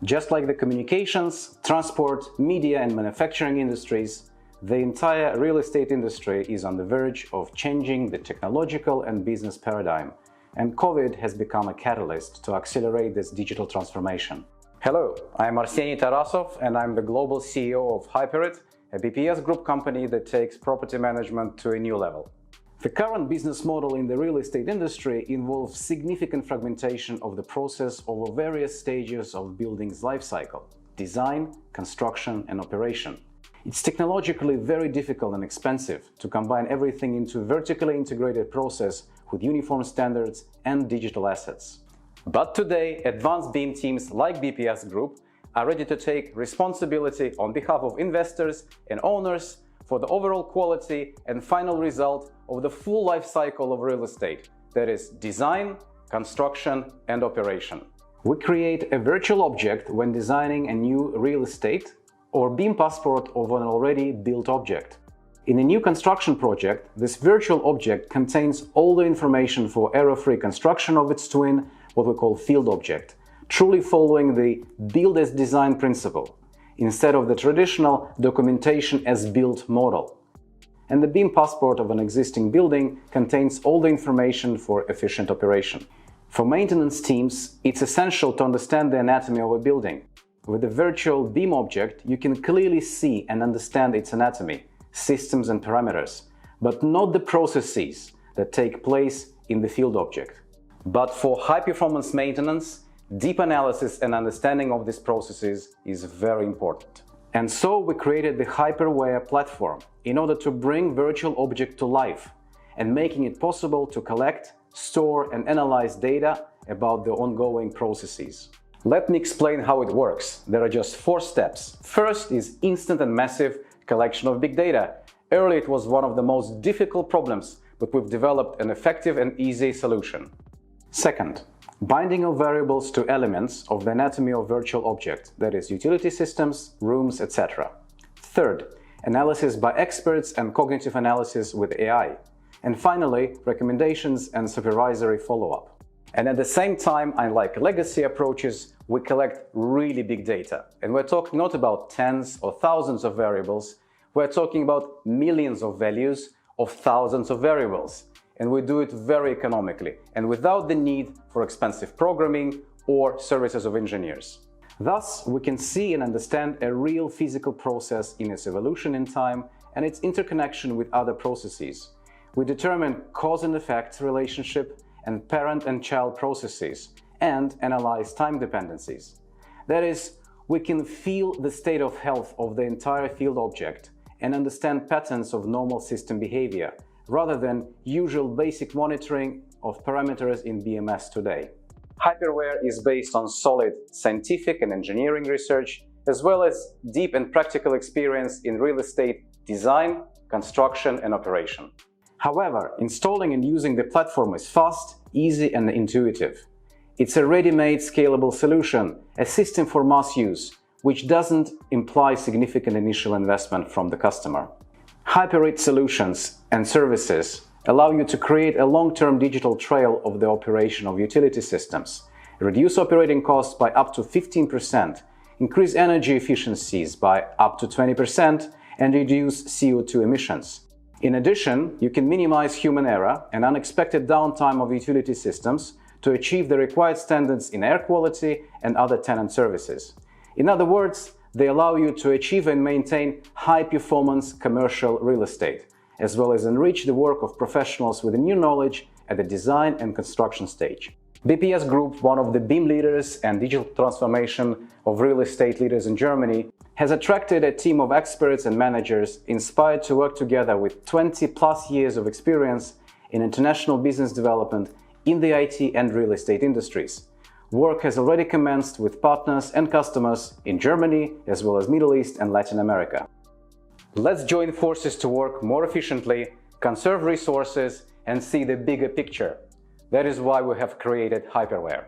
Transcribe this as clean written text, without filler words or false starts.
Just like the communications, transport, media and manufacturing industries, the entire real estate industry is on the verge of changing the technological and business paradigm, and COVID has become a catalyst to accelerate this digital transformation. Hello, I'm Arseniy Tarasov and I'm the global CEO of HiPer, a BPS group company that takes property management to a new level. The current business model in the real estate industry involves significant fragmentation of the process over various stages of building's life cycle: design, construction and operation. It's technologically very difficult and expensive to combine everything into a vertically integrated process with uniform standards and digital assets. But today, advanced BIM teams like BPS Group are ready to take responsibility on behalf of investors and owners for the overall quality and final result of the full life cycle of real estate, that is, design, construction and operation. We create a virtual object when designing a new real estate or BIM passport of an already built object. In a new construction project, this virtual object contains all the information for error-free construction of its twin, what we call field object, truly following the build as design principle, instead of the traditional documentation as built model. And the BIM passport of an existing building contains all the information for efficient operation. For maintenance teams, it's essential to understand the anatomy of a building. With the virtual BIM object, you can clearly see and understand its anatomy, systems and parameters, but not the processes that take place in the field object. But for high-performance maintenance, deep analysis and understanding of these processes is very important. And so we created the Hyperware platform in order to bring virtual object to life and making it possible to collect, store and analyze data about the ongoing processes. Let me explain how it works. There are just 4 steps. First is instant and massive collection of big data. Earlier it was one of the most difficult problems, but we've developed an effective and easy solution. Second, binding of variables to elements of the anatomy of virtual object, that is, utility systems, rooms, etc. Third, analysis by experts and cognitive analysis with AI. And finally, recommendations and supervisory follow-up. And at the same time, unlike legacy approaches, we collect really big data. And we're talking not about tens or thousands of variables, we're talking about millions of values of thousands of variables. And we do it very economically and without the need for expensive programming or services of engineers. Thus, we can see and understand a real physical process in its evolution in time and its interconnection with other processes. We determine cause and effect relationship and parent and child processes and analyze time dependencies. That is, we can feel the state of health of the entire field object and understand patterns of normal system behavior, rather than usual basic monitoring of parameters in BMS today. Hyperware is based on solid scientific and engineering research, as well as deep and practical experience in real estate design, construction and operation. However, installing and using the platform is fast, easy and intuitive. It's a ready-made scalable solution, a system for mass use, which doesn't imply significant initial investment from the customer. HiPer solutions and services allow you to create a long-term digital trail of the operation of utility systems, reduce operating costs by up to 15%, increase energy efficiencies by up to 20%, and reduce CO2 emissions. In addition, you can minimize human error and unexpected downtime of utility systems to achieve the required standards in air quality and other tenant services. In other words, they allow you to achieve and maintain high-performance commercial real estate, as well as enrich the work of professionals with new knowledge at the design and construction stage. BPS Group, one of the BIM leaders and digital transformation of real estate leaders in Germany, has attracted a team of experts and managers inspired to work together with 20+ years of experience in international business development in the IT and real estate industries. Work has already commenced with partners and customers in Germany, as well as Middle East and Latin America. Let's join forces to work more efficiently, conserve resources, and see the bigger picture. That is why we have created Hyperware.